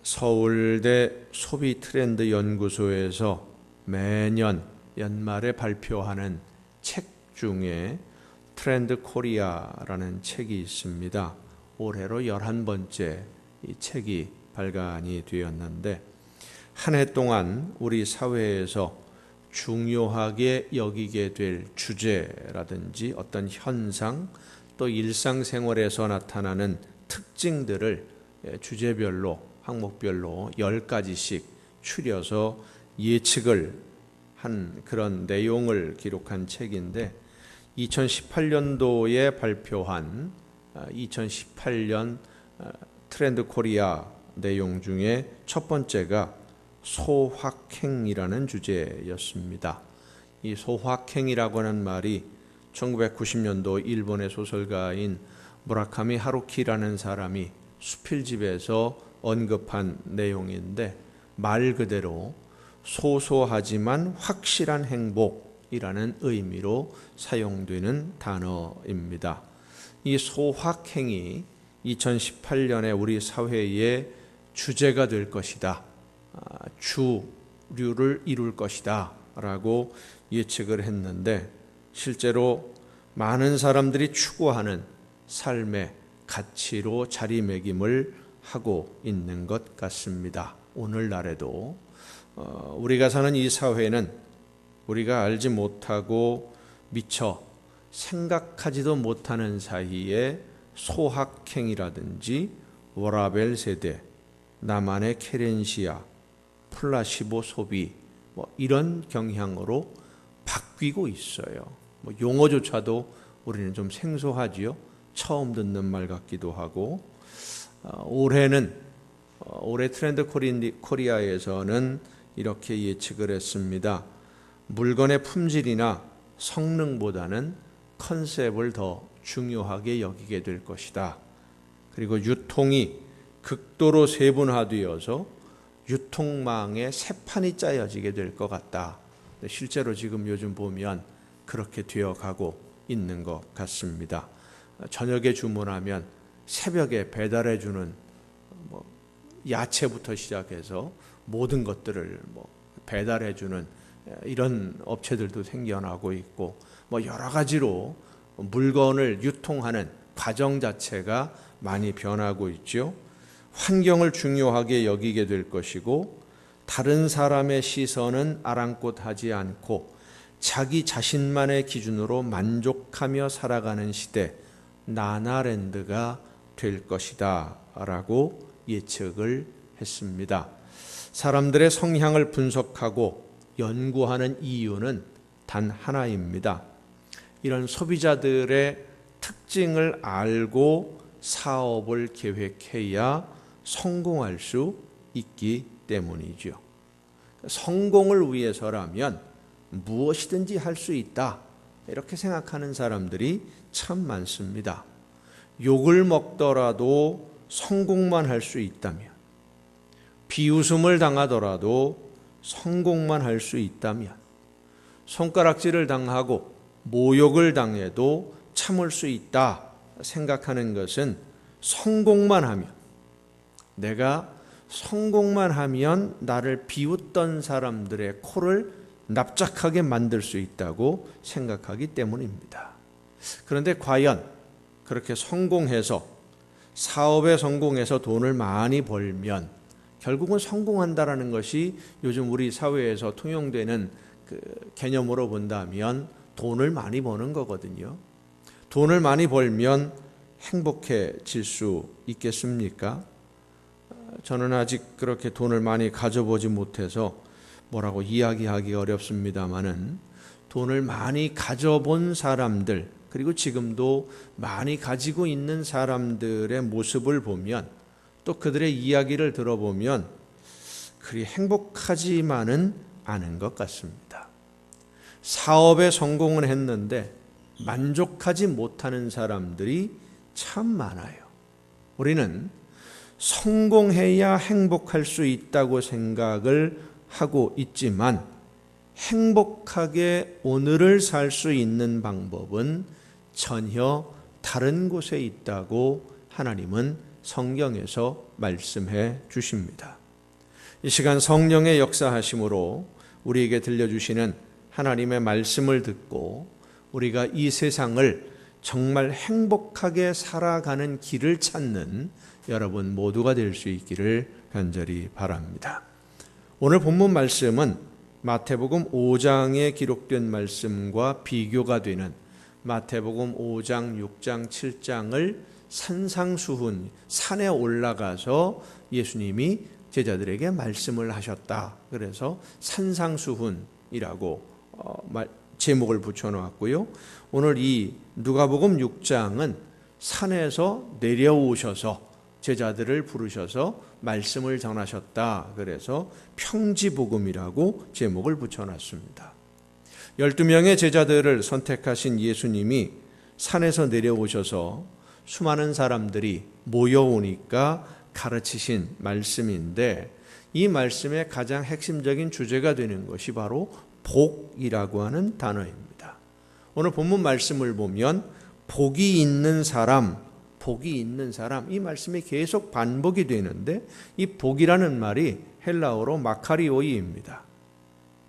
서울대 소비트렌드 연구소에서 매년 연말에 발표하는 책 중에 트렌드 코리아라는 책이 있습니다. 올해로 11번째 이 책이 발간이 되었는데, 한 해 동안 우리 사회에서 중요하게 여기게 될 주제라든지 어떤 현상, 또 일상생활에서 나타나는 특징들을 주제별로, 항목별로 10가지씩 추려서 예측을 한 그런 내용을 기록한 책인데, 2018년도에 발표한 2018년 트렌드 코리아 내용 중에 첫 번째가 소확행이라는 주제였습니다. 이 소확행이라고 하는 말이 1990년도 일본의 소설가인 무라카미 하루키라는 사람이 수필집에서 언급한 내용인데, 말 그대로 소소하지만 확실한 행복이라는 의미로 사용되는 단어입니다. 이 소확행이 2018년에 우리 사회의 주제가 될 것이다, 주류를 이룰 것이다 라고 예측을 했는데, 실제로 많은 사람들이 추구하는 삶의 가치로 자리매김을 하고 있는 것 같습니다. 오늘날에도 우리가 사는 이 사회는 우리가 알지 못하고 미처 생각하지도 못하는 사이에 소확행이라든지 워라벨 세대, 나만의 케렌시아, 플라시보 소비, 이런 경향으로 바뀌고 있어요. 용어조차도 우리는 좀 생소하지요. 처음 듣는 말 같기도 하고, 올해 트렌드 코리아에서는 이렇게 예측을 했습니다. 물건의 품질이나 성능보다는 컨셉을 더 중요하게 여기게 될 것이다. 그리고 유통이 극도로 세분화되어서 유통망에 새 판이 짜여지게 될 것 같다. 실제로 지금 요즘 보면 그렇게 되어가고 있는 것 같습니다. 저녁에 주문하면 새벽에 배달해주는 야채부터 시작해서 모든 것들을 배달해주는 이런 업체들도 생겨나고 있고, 여러 가지로 물건을 유통하는 과정 자체가 많이 변하고 있죠. 환경을 중요하게 여기게 될 것이고, 다른 사람의 시선은 아랑곳하지 않고 자기 자신만의 기준으로 만족하며 살아가는 시대, 나나랜드가 될 것이다 라고 예측을 했습니다. 사람들의 성향을 분석하고 연구하는 이유는 단 하나입니다. 이런 소비자들의 특징을 알고 사업을 계획해야 성공할 수 있기 때문이죠. 성공을 위해서라면 무엇이든지 할 수 있다, 이렇게 생각하는 사람들이 참 많습니다. 욕을 먹더라도 성공만 할 수 있다면, 비웃음을 당하더라도 성공만 할 수 있다면, 손가락질을 당하고 모욕을 당해도 참을 수 있다 생각하는 것은 성공만 하면, 내가 성공만 하면 나를 비웃던 사람들의 코를 납작하게 만들 수 있다고 생각하기 때문입니다. 그런데 과연 그렇게 성공해서, 사업에 성공해서 돈을 많이 벌면 결국은 성공한다라는 것이 요즘 우리 사회에서 통용되는 그 개념으로 본다면 돈을 많이 버는 거거든요. 돈을 많이 벌면 행복해질 수 있겠습니까? 저는 아직 그렇게 돈을 많이 가져보지 못해서 뭐라고 이야기하기 어렵습니다마는, 돈을 많이 가져본 사람들, 그리고 지금도 많이 가지고 있는 사람들의 모습을 보면, 또 그들의 이야기를 들어보면 그리 행복하지만은 않은 것 같습니다. 사업에 성공을 했는데 만족하지 못하는 사람들이 참 많아요. 우리는 성공해야 행복할 수 있다고 생각을 하고 있지만, 행복하게 오늘을 살 수 있는 방법은 전혀 다른 곳에 있다고 하나님은 성경에서 말씀해 주십니다. 이 시간 성령의 역사하심으로 우리에게 들려주시는 하나님의 말씀을 듣고 우리가 이 세상을 정말 행복하게 살아가는 길을 찾는 여러분 모두가 될 수 있기를 간절히 바랍니다. 오늘 본문 말씀은 마태복음 5장에 기록된 말씀과 비교가 되는 마태복음 5장, 6장, 7장을 산상수훈, 산에 올라가서 예수님이 제자들에게 말씀을 하셨다. 그래서 산상수훈이라고 제목을 붙여놓았고요. 오늘 이 누가복음 6장은 산에서 내려오셔서 제자들을 부르셔서 말씀을 전하셨다. 그래서 평지복음이라고 제목을 붙여놨습니다. 12명의 제자들을 선택하신 예수님이 산에서 내려오셔서 수많은 사람들이 모여오니까 가르치신 말씀인데 이 말씀의 가장 핵심적인 주제가 되는 것이 바로 복이라고 하는 단어입니다. 오늘 본문 말씀을 보면 복이 있는 사람, 복이 있는 사람 이 말씀이 계속 반복이 되는데 이 복이라는 말이 헬라어로 마카리오이입니다.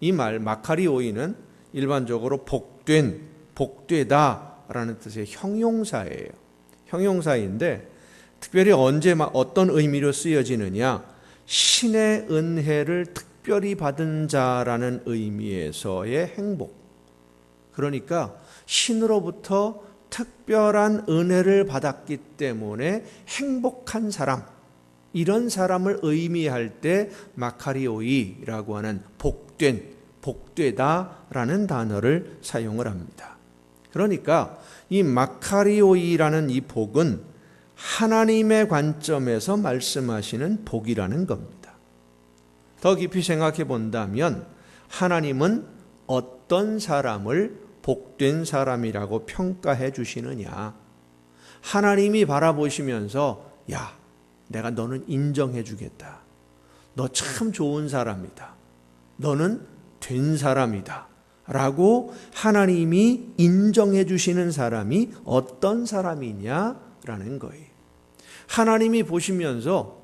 이 말 마카리오이는 일반적으로 복된, 복되다라는 뜻의 형용사예요. 형용사인데 특별히 언제 어떤 의미로 쓰여지느냐, 신의 은혜를 특별히 받은 자라는 의미에서의 행복, 그러니까 신으로부터 특별한 은혜를 받았기 때문에 행복한 사람, 이런 사람을 의미할 때 마카리오이라고 하는 복된, 복되다라는 단어를 사용을 합니다. 그러니까 이 마카리오이라는 이 복은 하나님의 관점에서 말씀하시는 복이라는 겁니다. 더 깊이 생각해 본다면 하나님은 어떤 사람을 복된 사람이라고 평가해 주시느냐, 하나님이 바라보시면서 야, 내가 너는 인정해 주겠다, 너 참 좋은 사람이다, 너는 된 사람이다 라고 하나님이 인정해 주시는 사람이 어떤 사람이냐라는 거예요. 하나님이 보시면서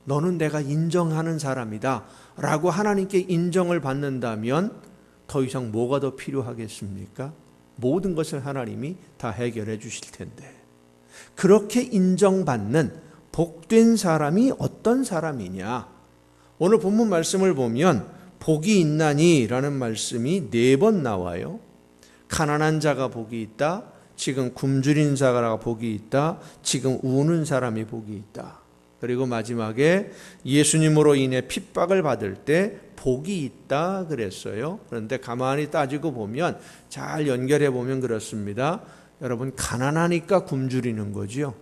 너는 내가 인정하는 사람이다 라고 하나님께 인정을 받는다면 더 이상 뭐가 더 필요하겠습니까? 모든 것을 하나님이 다 해결해 주실 텐데, 그렇게 인정받는 복된 사람이 어떤 사람이냐, 오늘 본문 말씀을 보면 복이 있나니 라는 말씀이 4번 나와요. 가난한 자가 복이 있다, 지금 굶주린 자가 복이 있다, 지금 우는 사람이 복이 있다, 그리고 마지막에 예수님으로 인해 핍박을 받을 때 복이 있다 그랬어요. 그런데 가만히 따지고 보면, 잘 연결해 보면 그렇습니다. 여러분, 가난하니까 굶주리는 거지요.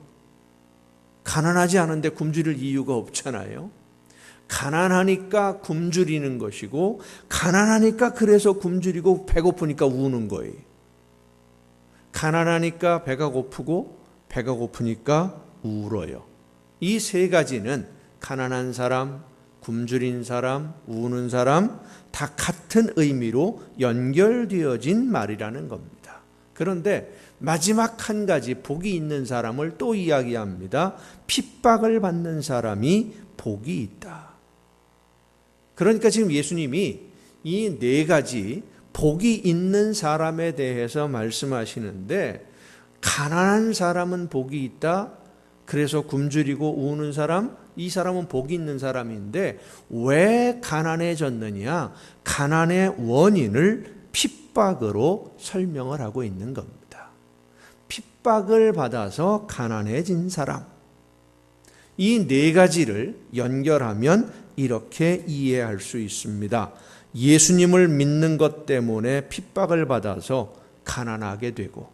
가난하지 않은데 굶주릴 이유가 없잖아요. 가난하니까 굶주리는 것이고, 가난하니까 그래서 굶주리고 배고프니까 우는 거예요. 가난하니까 배가 고프고 배가 고프니까 울어요. 이 3가지는 가난한 사람, 굶주린 사람, 우는 사람 다 같은 의미로 연결되어진 말이라는 겁니다. 그런데 마지막 한 가지 복이 있는 사람을 또 이야기합니다. 핍박을 받는 사람이 복이 있다. 그러니까 지금 예수님이 이 4가지 복이 있는 사람에 대해서 말씀하시는데, 가난한 사람은 복이 있다, 그래서 굶주리고 우는 사람, 이 사람은 복이 있는 사람인데 왜 가난해졌느냐, 가난의 원인을 핍박으로 설명을 하고 있는 겁니다. 핍박을 받아서 가난해진 사람, 이 4가지를 연결하면 이렇게 이해할 수 있습니다. 예수님을 믿는 것 때문에 핍박을 받아서 가난하게 되고,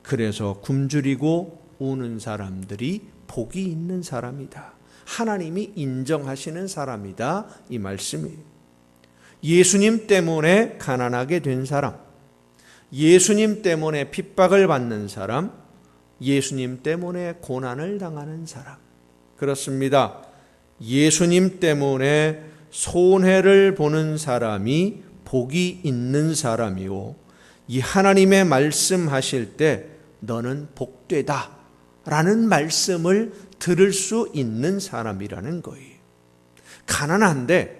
그래서 굶주리고 우는 사람들이 복이 있는 사람이다, 하나님이 인정하시는 사람이다, 이 말씀이에요. 예수님 때문에 가난하게 된 사람, 예수님 때문에 핍박을 받는 사람, 예수님 때문에 고난을 당하는 사람, 그렇습니다. 예수님 때문에 손해를 보는 사람이 복이 있는 사람이고, 이 하나님의 말씀하실 때 너는 복되다 라는 말씀을 들을 수 있는 사람이라는 거예요. 가난한데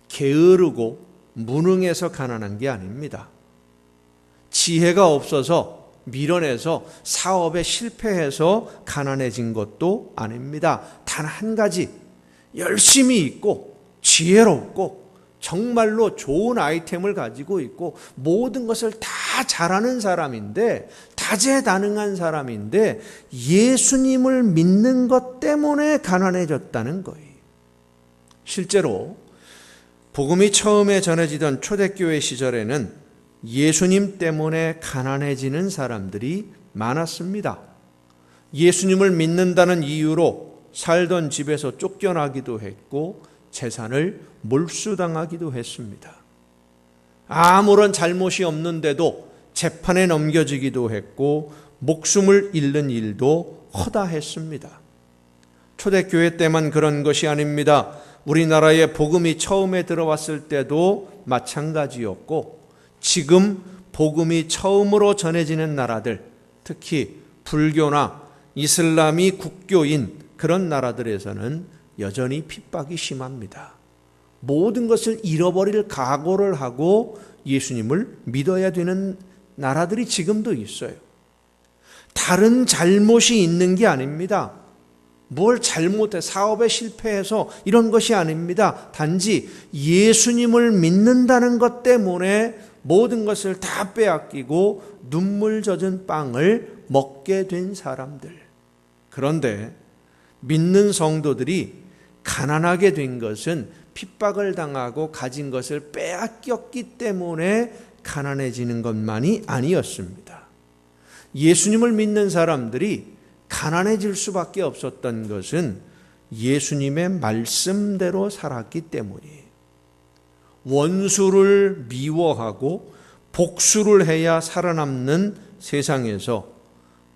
게으르고 무능해서 가난한 게 아닙니다. 지혜가 없어서 밀어내서 사업에 실패해서 가난해진 것도 아닙니다. 단 한 가지, 열심히 있고 지혜롭고 정말로 좋은 아이템을 가지고 있고 모든 것을 다 잘하는 사람인데, 다재다능한 사람인데 예수님을 믿는 것 때문에 가난해졌다는 거예요. 실제로 복음이 처음에 전해지던 초대교회 시절에는 예수님 때문에 가난해지는 사람들이 많았습니다. 예수님을 믿는다는 이유로 살던 집에서 쫓겨나기도 했고 재산을 몰수당하기도 했습니다. 아무런 잘못이 없는데도 재판에 넘겨지기도 했고 목숨을 잃는 일도 허다했습니다. 초대교회 때만 그런 것이 아닙니다. 우리나라에 복음이 처음에 들어왔을 때도 마찬가지였고 지금 복음이 처음으로 전해지는 나라들, 특히 불교나 이슬람이 국교인 그런 나라들에서는 여전히 핍박이 심합니다. 모든 것을 잃어버릴 각오를 하고 예수님을 믿어야 되는 나라들이 지금도 있어요. 다른 잘못이 있는 게 아닙니다. 뭘 잘못해 사업에 실패해서 이런 것이 아닙니다. 단지 예수님을 믿는다는 것 때문에 모든 것을 다 빼앗기고 눈물 젖은 빵을 먹게 된 사람들. 그런데 믿는 성도들이 가난하게 된 것은 핍박을 당하고 가진 것을 빼앗겼기 때문에 가난해지는 것만이 아니었습니다. 예수님을 믿는 사람들이 가난해질 수밖에 없었던 것은 예수님의 말씀대로 살았기 때문이에요. 원수를 미워하고 복수를 해야 살아남는 세상에서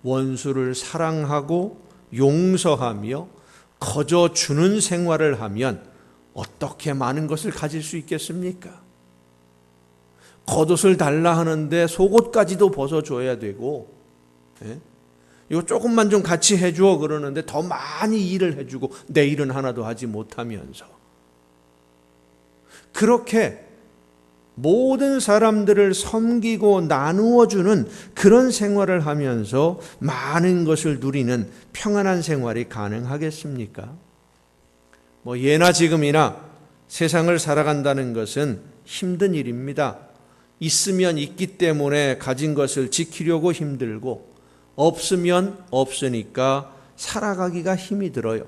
원수를 사랑하고 용서하며 거저 주는 생활을 하면 어떻게 많은 것을 가질 수 있겠습니까? 겉옷을 달라 하는데 속옷까지도 벗어줘야 되고, 이거 조금만 좀 같이 해줘 그러는데 더 많이 일을 해주고 내 일은 하나도 하지 못하면서 그렇게 모든 사람들을 섬기고 나누어주는 그런 생활을 하면서 많은 것을 누리는 평안한 생활이 가능하겠습니까? 예나 지금이나 세상을 살아간다는 것은 힘든 일입니다. 있으면 있기 때문에 가진 것을 지키려고 힘들고 없으면 없으니까 살아가기가 힘이 들어요.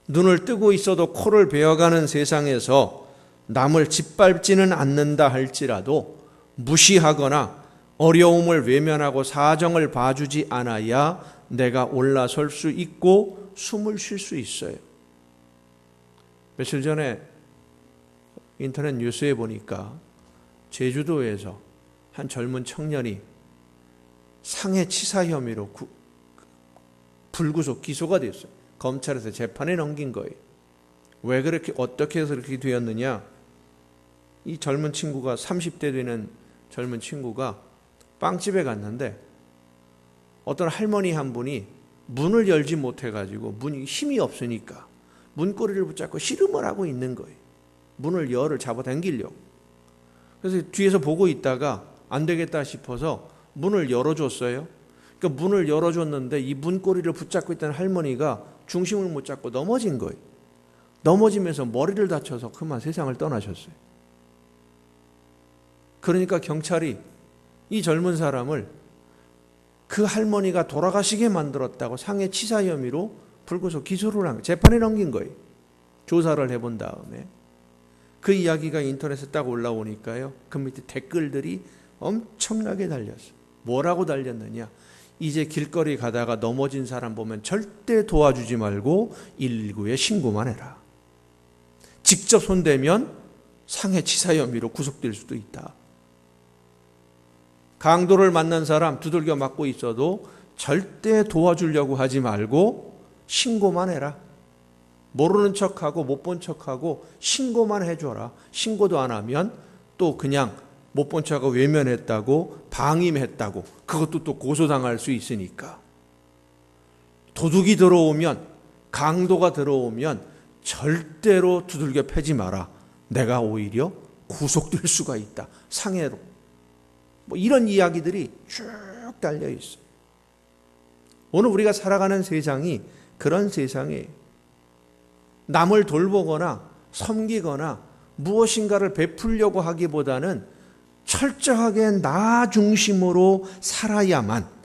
눈을 뜨고 있어도 코를 베어가는 세상에서 남을 짓밟지는 않는다 할지라도 무시하거나 어려움을 외면하고 사정을 봐주지 않아야 내가 올라설 수 있고 숨을 쉴 수 있어요. 며칠 전에 인터넷 뉴스에 보니까 제주도에서 한 젊은 청년이 상해치사 혐의로 불구속 기소가 됐어요. 검찰에서 재판에 넘긴 거예요. 왜 그렇게 어떻게 해서 그렇게 되었느냐? 이 젊은 친구가 30대 되는 젊은 친구가 빵집에 갔는데 어떤 할머니 한 분이 문을 열지 못해가지고 문이 힘이 없으니까 문고리를 붙잡고 씨름을 하고 있는 거예요. 문을 열을 잡아당기려고. 그래서 뒤에서 보고 있다가 안 되겠다 싶어서 문을 열어줬어요. 그러니까 문을 열어줬는데 이 문고리를 붙잡고 있던 할머니가 중심을 못 잡고 넘어진 거예요. 넘어지면서 머리를 다쳐서 그만 세상을 떠나셨어요. 그러니까 경찰이 이 젊은 사람을 그 할머니가 돌아가시게 만들었다고 상해치사 혐의로 불구속 기소를 한 거예요. 재판에 넘긴 거예요. 조사를 해본 다음에. 그 이야기가 인터넷에 딱 올라오니까요. 그 밑에 댓글들이 엄청나게 달렸어요. 뭐라고 달렸느냐? 이제 길거리 가다가 넘어진 사람 보면 절대 도와주지 말고 119에 신고만 해라. 직접 손대면 상해치사 혐의로 구속될 수도 있다. 강도를 만난 사람 두들겨 맞고 있어도 절대 도와주려고 하지 말고 신고만 해라. 모르는 척하고 못 본 척하고 신고만 해줘라. 신고도 안 하면 또 그냥 못 본 척하고 외면했다고 방임했다고 그것도 또 고소당할 수 있으니까. 도둑이 들어오면, 강도가 들어오면 절대로 두들겨 패지 마라. 내가 오히려 구속될 수가 있다. 상해로. 이런 이야기들이 쭉 달려 있어요. 오늘 우리가 살아가는 세상이 그런 세상이에요. 남을 돌보거나 섬기거나 무엇인가를 베풀려고 하기보다는 철저하게 나 중심으로 살아야만,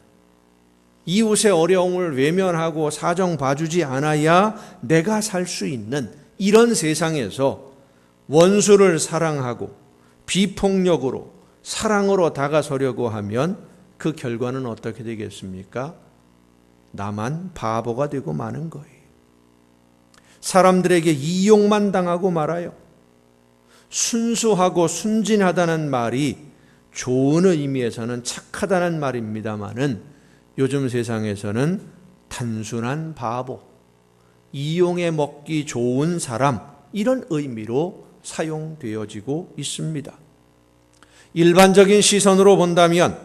이웃의 어려움을 외면하고 사정 봐주지 않아야 내가 살 수 있는 이런 세상에서 원수를 사랑하고 비폭력으로 사랑으로 다가서려고 하면 그 결과는 어떻게 되겠습니까? 나만 바보가 되고 마는 거예요. 사람들에게 이용만 당하고 말아요. 순수하고 순진하다는 말이 좋은 의미에서는 착하다는 말입니다마는 요즘 세상에서는 단순한 바보, 이용해 먹기 좋은 사람, 이런 의미로 사용되어지고 있습니다. 일반적인 시선으로 본다면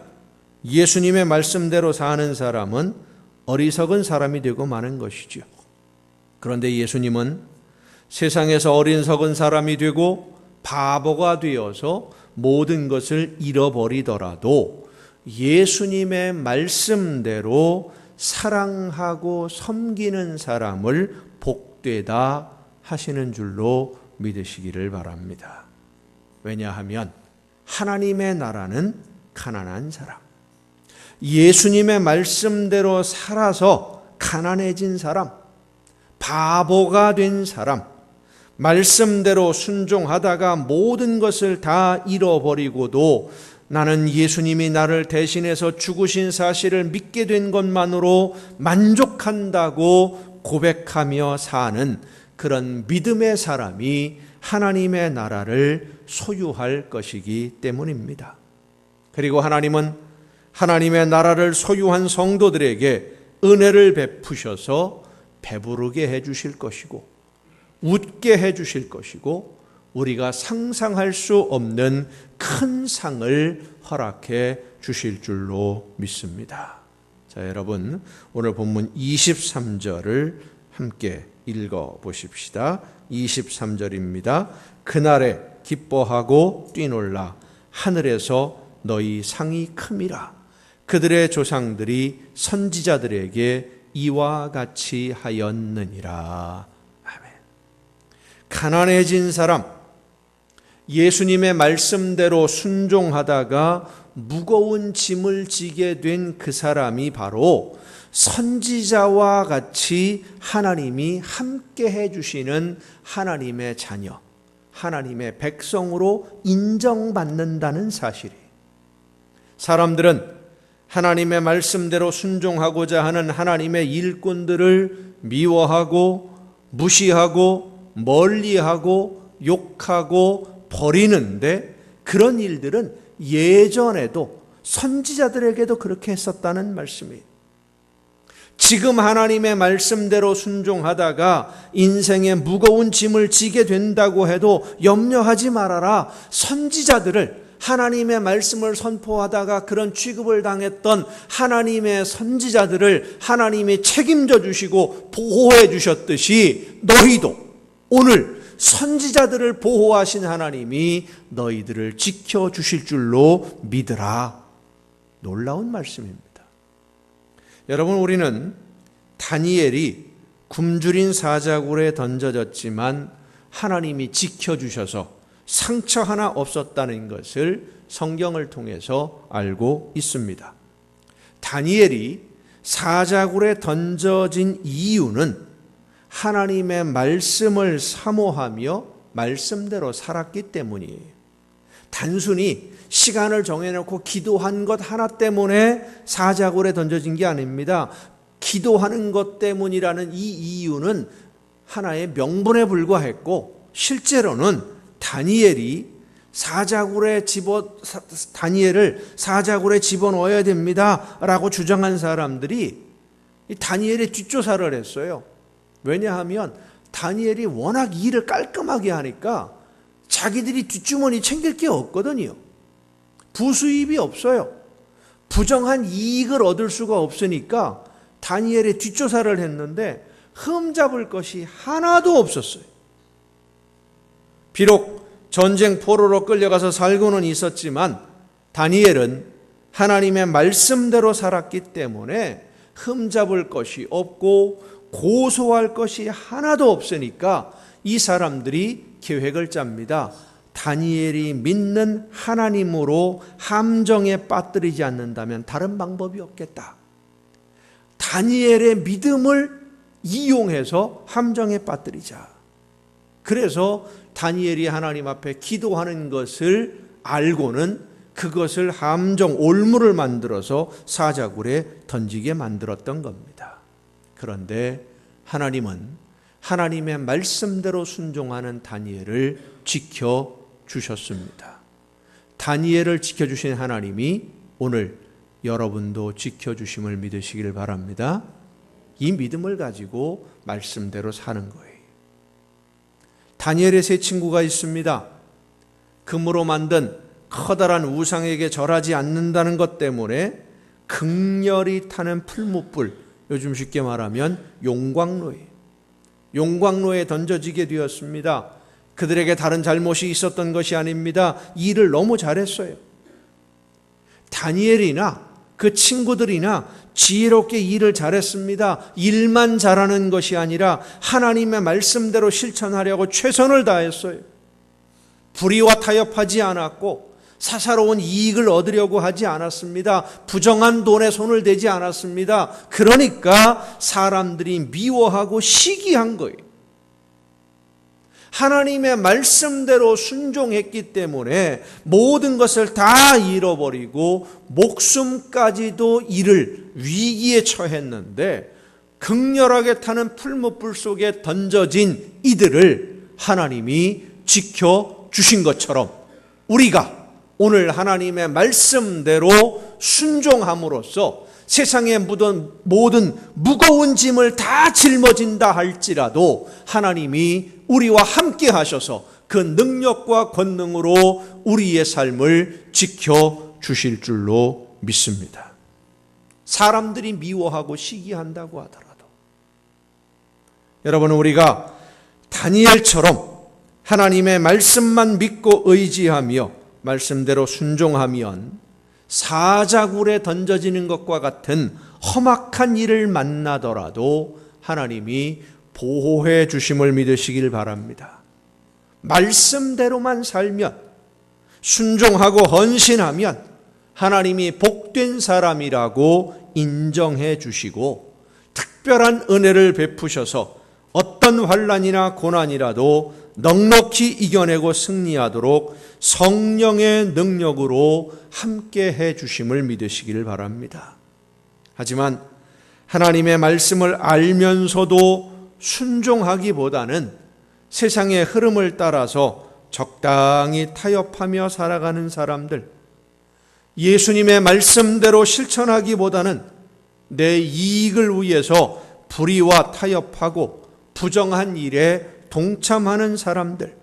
예수님의 말씀대로 사는 사람은 어리석은 사람이 되고 마는 것이죠. 그런데 예수님은 세상에서 어리석은 사람이 되고 바보가 되어서 모든 것을 잃어버리더라도 예수님의 말씀대로 사랑하고 섬기는 사람을 복되다 하시는 줄로 믿으시기를 바랍니다. 왜냐하면 하나님의 나라는 가난한 사람, 예수님의 말씀대로 살아서 가난해진 사람, 바보가 된 사람, 말씀대로 순종하다가 모든 것을 다 잃어버리고도 나는 예수님이 나를 대신해서 죽으신 사실을 믿게 된 것만으로 만족한다고 고백하며 사는 그런 믿음의 사람이 하나님의 나라를 소유할 것이기 때문입니다. 그리고 하나님은 하나님의 나라를 소유한 성도들에게 은혜를 베푸셔서 배부르게 해주실 것이고 웃게 해주실 것이고 우리가 상상할 수 없는 큰 상을 허락해 주실 줄로 믿습니다. 자, 여러분, 오늘 본문 23절을 함께 읽어 보십시다. 23절입니다. 그날에 기뻐하고 뛰놀라 하늘에서 너희 상이 큼이라. 그들의 조상들이 선지자들에게 이와 같이 하였느니라. 아멘. 가난해진 사람, 예수님의 말씀대로 순종하다가 무거운 짐을 지게 된 그 사람이 바로 선지자와 같이 하나님이 함께 해주시는 하나님의 자녀, 하나님의 백성으로 인정받는다는 사실이에요. 사람들은 하나님의 말씀대로 순종하고자 하는 하나님의 일꾼들을 미워하고 무시하고 멀리하고 욕하고 버리는데, 그런 일들은 예전에도 선지자들에게도 그렇게 했었다는 말씀이에요. 지금 하나님의 말씀대로 순종하다가 인생에 무거운 짐을 지게 된다고 해도 염려하지 말아라. 선지자들을, 하나님의 말씀을 선포하다가 그런 취급을 당했던 하나님의 선지자들을 하나님이 책임져 주시고 보호해 주셨듯이 너희도 오늘 선지자들을 보호하신 하나님이 너희들을 지켜주실 줄로 믿으라. 놀라운 말씀입니다. 여러분, 우리는 다니엘이 굶주린 사자굴에 던져졌지만 하나님이 지켜주셔서 상처 하나 없었다는 것을 성경을 통해서 알고 있습니다. 다니엘이 사자굴에 던져진 이유는 하나님의 말씀을 사모하며 말씀대로 살았기 때문이에요. 단순히 시간을 정해놓고 기도한 것 하나 때문에 사자굴에 던져진 게 아닙니다. 기도하는 것 때문이라는 이 이유는 하나의 명분에 불과했고, 실제로는 다니엘을 사자굴에 집어넣어야 됩니다 라고 주장한 사람들이 이 다니엘의 뒷조사를 했어요. 왜냐하면 다니엘이 워낙 일을 깔끔하게 하니까 자기들이 뒷주머니 챙길 게 없거든요. 부수입이 없어요. 부정한 이익을 얻을 수가 없으니까 다니엘의 뒷조사를 했는데 흠잡을 것이 하나도 없었어요. 비록 전쟁 포로로 끌려가서 살고는 있었지만 다니엘은 하나님의 말씀대로 살았기 때문에 흠잡을 것이 없고 고소할 것이 하나도 없으니까 이 사람들이 계획을 짭니다. 다니엘이 믿는 하나님으로 함정에 빠뜨리지 않는다면 다른 방법이 없겠다. 다니엘의 믿음을 이용해서 함정에 빠뜨리자. 그래서 다니엘이 하나님 앞에 기도하는 것을 알고는 그것을 함정, 올무를 만들어서 사자굴에 던지게 만들었던 겁니다. 그런데 하나님은 하나님의 말씀대로 순종하는 다니엘을 지켜주셨습니다. 다니엘을 지켜주신 하나님이 오늘 여러분도 지켜주심을 믿으시길 바랍니다. 이 믿음을 가지고 말씀대로 사는 거예요. 다니엘의 세 친구가 있습니다. 금으로 만든 커다란 우상에게 절하지 않는다는 것 때문에 극렬히 타는 풀무불, 요즘 쉽게 말하면 용광로에 던져지게 되었습니다. 그들에게 다른 잘못이 있었던 것이 아닙니다. 일을 너무 잘했어요. 다니엘이나 그 친구들이나 지혜롭게 일을 잘했습니다. 일만 잘하는 것이 아니라 하나님의 말씀대로 실천하려고 최선을 다했어요. 불의와 타협하지 않았고 사사로운 이익을 얻으려고 하지 않았습니다. 부정한 돈에 손을 대지 않았습니다. 그러니까 사람들이 미워하고 시기한 거예요. 하나님의 말씀대로 순종했기 때문에 모든 것을 다 잃어버리고 목숨까지도 잃을 위기에 처했는데 극렬하게 타는 풀무불 속에 던져진 이들을 하나님이 지켜주신 것처럼 우리가 오늘 하나님의 말씀대로 순종함으로써 세상에 묻은 모든 무거운 짐을 다 짊어진다 할지라도 하나님이 우리와 함께 하셔서 그 능력과 권능으로 우리의 삶을 지켜주실 줄로 믿습니다. 사람들이 미워하고 시기한다고 하더라도 여러분, 우리가 다니엘처럼 하나님의 말씀만 믿고 의지하며 말씀대로 순종하면 사자굴에 던져지는 것과 같은 험악한 일을 만나더라도 하나님이 보호해 주심을 믿으시길 바랍니다. 말씀대로만 살면, 순종하고 헌신하면 하나님이 복된 사람이라고 인정해 주시고 특별한 은혜를 베푸셔서 어떤 환난이나 고난이라도 넉넉히 이겨내고 승리하도록 성령의 능력으로 함께 해 주심을 믿으시기를 바랍니다. 하지만 하나님의 말씀을 알면서도 순종하기보다는 세상의 흐름을 따라서 적당히 타협하며 살아가는 사람들, 예수님의 말씀대로 실천하기보다는 내 이익을 위해서 불의와 타협하고 부정한 일에 동참하는 사람들,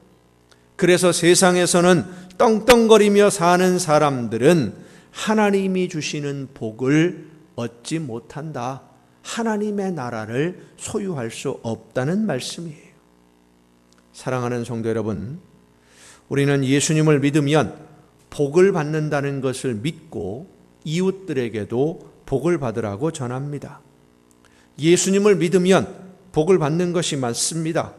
그래서 세상에서는 떵떵거리며 사는 사람들은 하나님이 주시는 복을 얻지 못한다. 하나님의 나라를 소유할 수 없다는 말씀이에요. 사랑하는 성도 여러분, 우리는 예수님을 믿으면 복을 받는다는 것을 믿고 이웃들에게도 복을 받으라고 전합니다. 예수님을 믿으면 복을 받는 것이 맞습니다.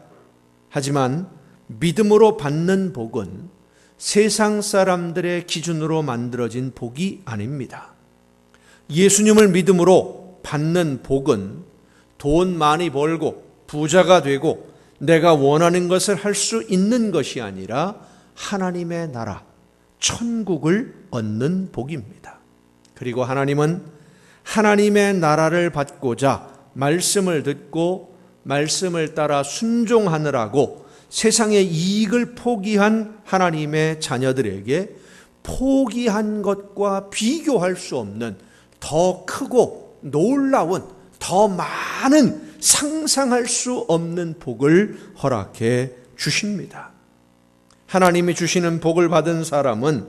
하지만 믿음으로 받는 복은 세상 사람들의 기준으로 만들어진 복이 아닙니다. 예수님을 믿음으로 받는 복은 돈 많이 벌고 부자가 되고 내가 원하는 것을 할 수 있는 것이 아니라 하나님의 나라, 천국을 얻는 복입니다. 그리고 하나님은 하나님의 나라를 받고자 말씀을 듣고 말씀을 따라 순종하느라고 세상의 이익을 포기한 하나님의 자녀들에게 포기한 것과 비교할 수 없는 더 크고 놀라운, 더 많은, 상상할 수 없는 복을 허락해 주십니다. 하나님이 주시는 복을 받은 사람은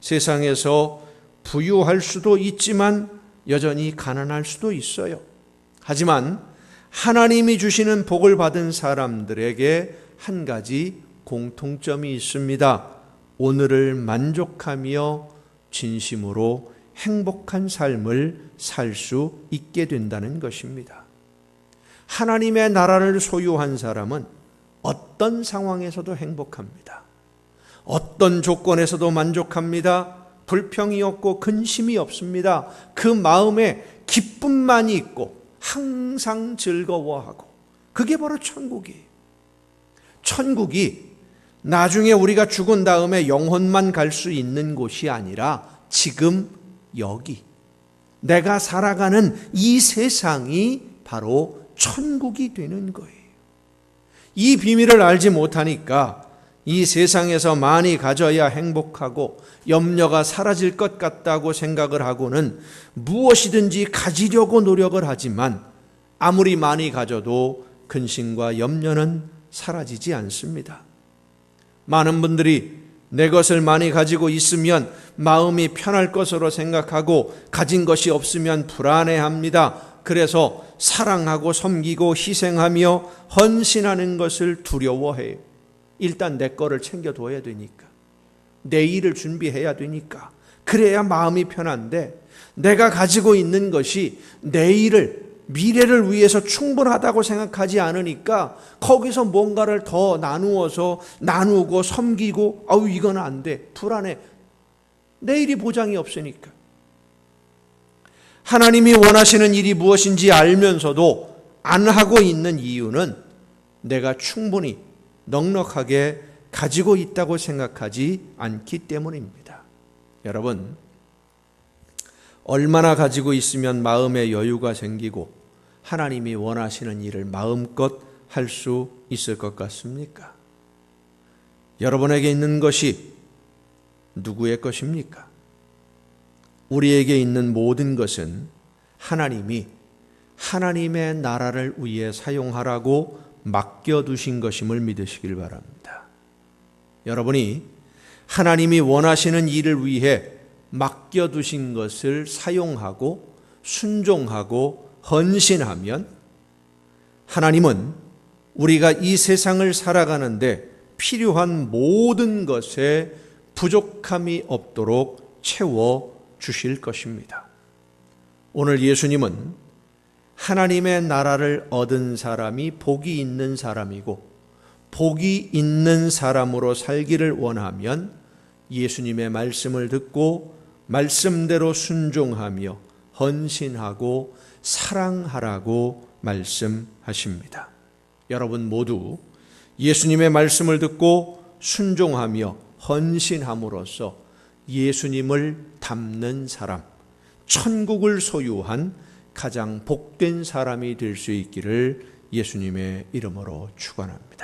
세상에서 부유할 수도 있지만 여전히 가난할 수도 있어요. 하지만 하나님이 주시는 복을 받은 사람들에게 한 가지 공통점이 있습니다. 오늘을 만족하며 진심으로 행복한 삶을 살 수 있게 된다는 것입니다. 하나님의 나라를 소유한 사람은 어떤 상황에서도 행복합니다. 어떤 조건에서도 만족합니다. 불평이 없고 근심이 없습니다. 그 마음에 기쁨만이 있고 항상 즐거워하고, 그게 바로 천국이에요. 천국이 나중에 우리가 죽은 다음에 영혼만 갈 수 있는 곳이 아니라 지금 여기 내가 살아가는 이 세상이 바로 천국이 되는 거예요. 이 비밀을 알지 못하니까 이 세상에서 많이 가져야 행복하고 염려가 사라질 것 같다고 생각을 하고는 무엇이든지 가지려고 노력을 하지만 아무리 많이 가져도 근심과 염려는 사라지지 않습니다. 많은 분들이 내 것을 많이 가지고 있으면 마음이 편할 것으로 생각하고 가진 것이 없으면 불안해합니다. 그래서 사랑하고 섬기고 희생하며 헌신하는 것을 두려워해요. 일단 내 거를 챙겨둬야 되니까, 내일을 준비해야 되니까, 그래야 마음이 편한데, 내가 가지고 있는 것이 내일을, 미래를 위해서 충분하다고 생각하지 않으니까 거기서 뭔가를 더 나누고 섬기고, 아우 이건 안 돼, 불안해. 내일이 보장이 없으니까. 하나님이 원하시는 일이 무엇인지 알면서도 안 하고 있는 이유는 내가 충분히 넉넉하게 가지고 있다고 생각하지 않기 때문입니다. 여러분, 얼마나 가지고 있으면 마음의 여유가 생기고 하나님이 원하시는 일을 마음껏 할 수 있을 것 같습니까? 여러분에게 있는 것이 누구의 것입니까? 우리에게 있는 모든 것은 하나님이 하나님의 나라를 위해 사용하라고 맡겨두신 것임을 믿으시길 바랍니다. 여러분이 하나님이 원하시는 일을 위해 맡겨두신 것을 사용하고 순종하고 헌신하면 하나님은 우리가 이 세상을 살아가는데 필요한 모든 것에 부족함이 없도록 채워주실 것입니다. 오늘 예수님은 하나님의 나라를 얻은 사람이 복이 있는 사람이고, 복이 있는 사람으로 살기를 원하면 예수님의 말씀을 듣고 말씀대로 순종하며 헌신하고 사랑하라고 말씀하십니다. 여러분 모두 예수님의 말씀을 듣고 순종하며 헌신함으로써 예수님을 닮는 사람, 천국을 소유한 가장 복된 사람이 될 수 있기를 예수님의 이름으로 축원합니다.